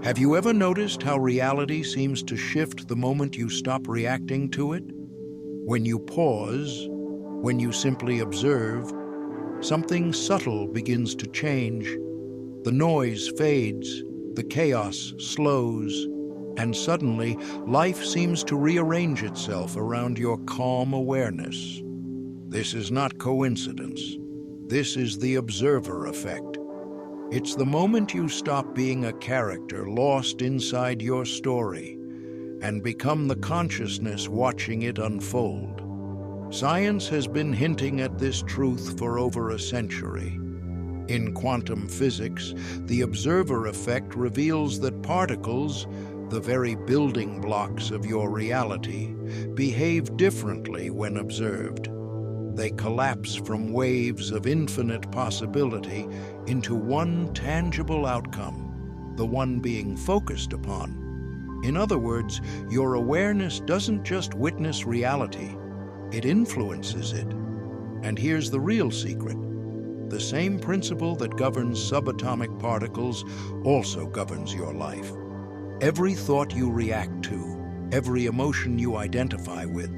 Have you ever noticed how reality seems to shift the moment you stop reacting to it? When you pause, when you simply observe, something subtle begins to change. The noise fades, the chaos slows, and suddenly life seems to rearrange itself around your calm awareness. This is not coincidence. This is the observer effect. It's the moment you stop being a character lost inside your story and become the consciousness watching it unfold. Science has been hinting at this truth for over a century. In quantum physics, the observer effect reveals that particles, the very building blocks of your reality, behave differently when observed. They collapse from waves of infinite possibility into one tangible outcome, the one being focused upon. In other words, your awareness doesn't just witness reality, it influences it. And here's the real secret. The same principle that governs subatomic particles also governs your life. Every thought you react to, every emotion you identify with,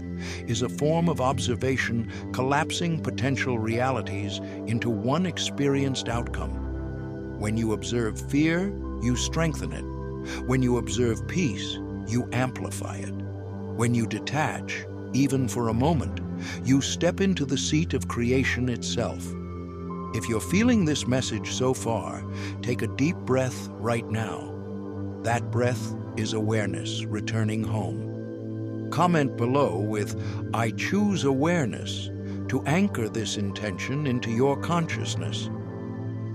is a form of observation collapsing potential realities into one experienced outcome. When you observe fear, you strengthen it. When you observe peace, you amplify it. When you detach, even for a moment, you step into the seat of creation itself. If you're feeling this message so far, take a deep breath right now. That breath is awareness returning home. Comment below with "I choose awareness" to anchor this intention into your consciousness.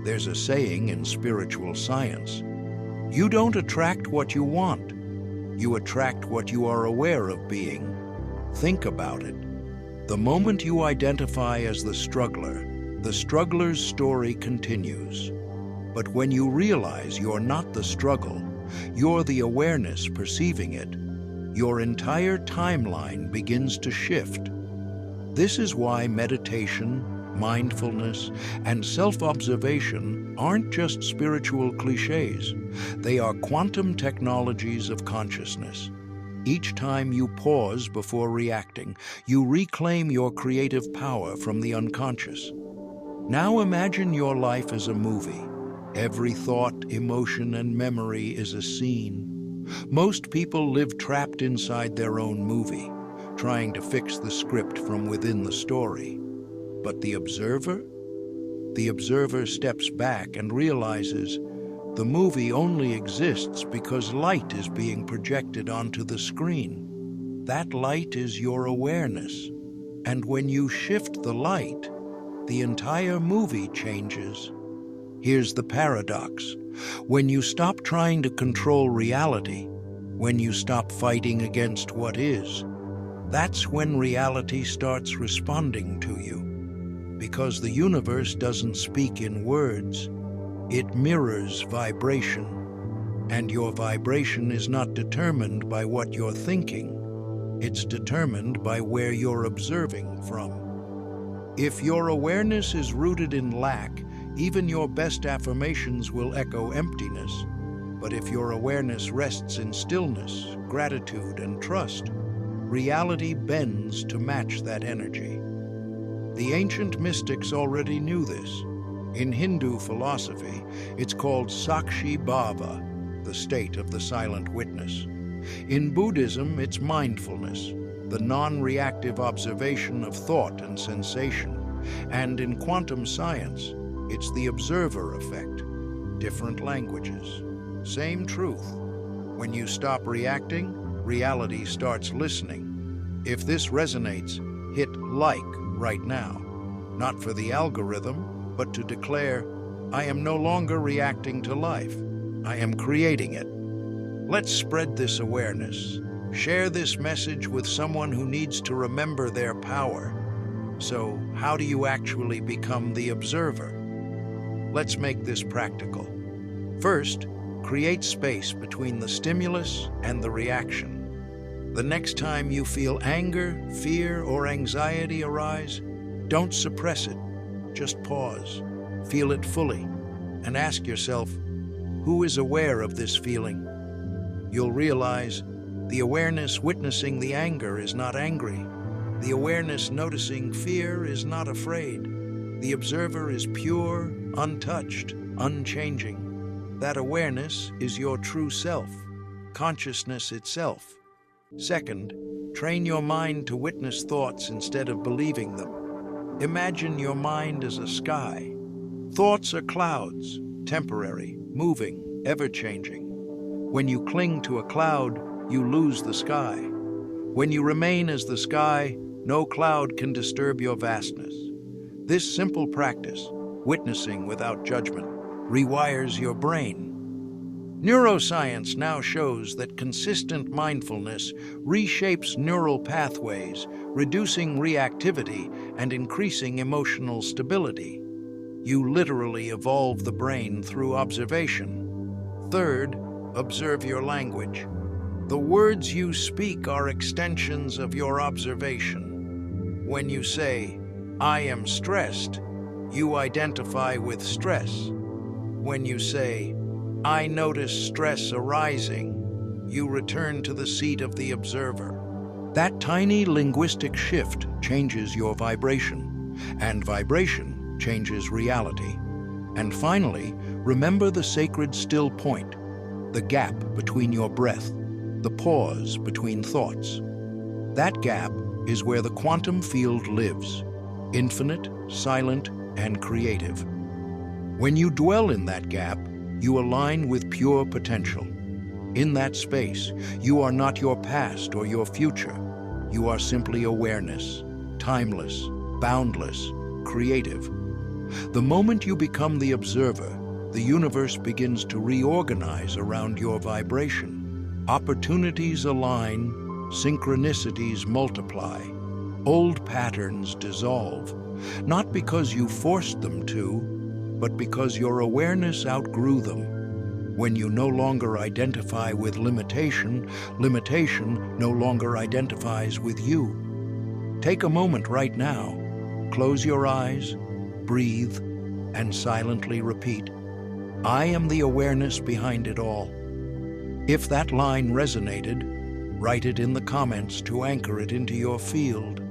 There's a saying in spiritual science: you don't attract what you want, you attract what you are aware of being. Think about it. The moment you identify as the struggler's story continues. But when you realize you're not the struggle, you're the awareness perceiving it, your entire timeline begins to shift. This is why meditation, mindfulness, and self-observation aren't just spiritual cliches. They are quantum technologies of consciousness. Each time you pause before reacting, you reclaim your creative power from the unconscious. Now imagine your life as a movie. Every thought, emotion, and memory is a scene. Most people live trapped inside their own movie, trying to fix the script from within the story. But the observer? The observer steps back and realizes the movie only exists because light is being projected onto the screen. That light is your awareness. And when you shift the light, the entire movie changes. Here's the paradox. When you stop trying to control reality, when you stop fighting against what is, that's when reality starts responding to you. Because the universe doesn't speak in words, it mirrors vibration. And your vibration is not determined by what you're thinking, it's determined by where you're observing from. If your awareness is rooted in lack, even your best affirmations will echo emptiness. But if your awareness rests in stillness, gratitude, and trust, reality bends to match that energy. The ancient mystics already knew this. In Hindu philosophy, it's called Sakshi Bhava, the state of the silent witness. In Buddhism, it's mindfulness, the non-reactive observation of thought and sensation. And in quantum science, it's the observer effect. Different languages, same truth. When you stop reacting, reality starts listening. If this resonates, hit like right now. Not for the algorithm, but to declare, I am no longer reacting to life. I am creating it. Let's spread this awareness. Share this message with someone who needs to remember their power. So, how do you actually become the observer? Let's make this practical. First, create space between the stimulus and the reaction. The next time you feel anger, fear, or anxiety arise, don't suppress it. Just pause, feel it fully, and ask yourself, Who is aware of this feeling? You'll realize the awareness witnessing the anger is not angry. The awareness noticing fear is not afraid. The observer is pure, untouched, unchanging. That awareness is your true self, consciousness itself. Second, train your mind to witness thoughts instead of believing them. Imagine your mind as a sky. Thoughts are clouds, temporary, moving, ever-changing. When you cling to a cloud, you lose the sky. When you remain as the sky, no cloud can disturb your vastness. This simple practice, witnessing without judgment, rewires your brain. Neuroscience now shows that consistent mindfulness reshapes neural pathways, reducing reactivity and increasing emotional stability. You literally evolve the brain through observation. Third, observe your language. The words you speak are extensions of your observation. When you say, "I am stressed," you identify with stress. When you say, "I notice stress arising," you return to the seat of the observer. That tiny linguistic shift changes your vibration, and vibration changes reality. And finally, remember the sacred still point, the gap between your breath, the pause between thoughts. That gap is where the quantum field lives, infinite, silent, and creative. When you dwell in that gap, you align with pure potential. In that space, you are not your past or your future. You are simply awareness, timeless, boundless, creative. The moment you become the observer, the universe begins to reorganize around your vibration. Opportunities align, synchronicities multiply. Old patterns dissolve, not because you forced them to, but because your awareness outgrew them. When you no longer identify with limitation, limitation no longer identifies with you. Take a moment right now. Close your eyes, breathe, and silently repeat, "I am the awareness behind it all." If that line resonated, write it in the comments to anchor it into your field.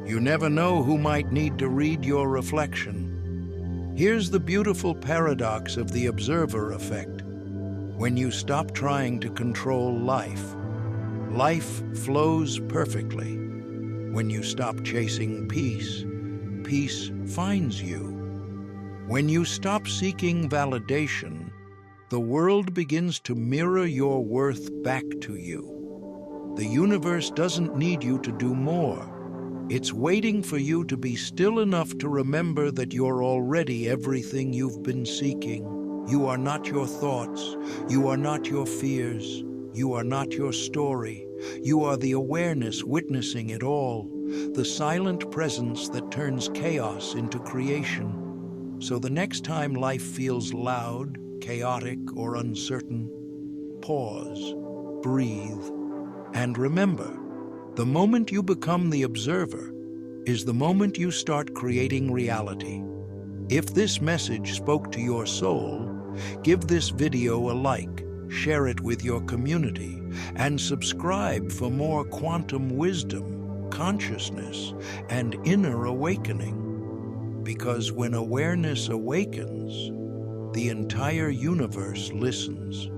You never know who might need to read your reflection. Here's the beautiful paradox of the observer effect. When you stop trying to control life, life flows perfectly. When you stop chasing peace, peace finds you. When you stop seeking validation, the world begins to mirror your worth back to you. The universe doesn't need you to do more. It's waiting for you to be still enough to remember that you're already everything you've been seeking. You are not your thoughts. You are not your fears. You are not your story. You are the awareness witnessing it all, the silent presence that turns chaos into creation. So the next time life feels loud, chaotic, or uncertain, pause, breathe, and remember, the moment you become the observer is the moment you start creating reality. If this message spoke to your soul, give this video a like, share it with your community, and subscribe for more quantum wisdom, consciousness, and inner awakening. Because when awareness awakens, the entire universe listens.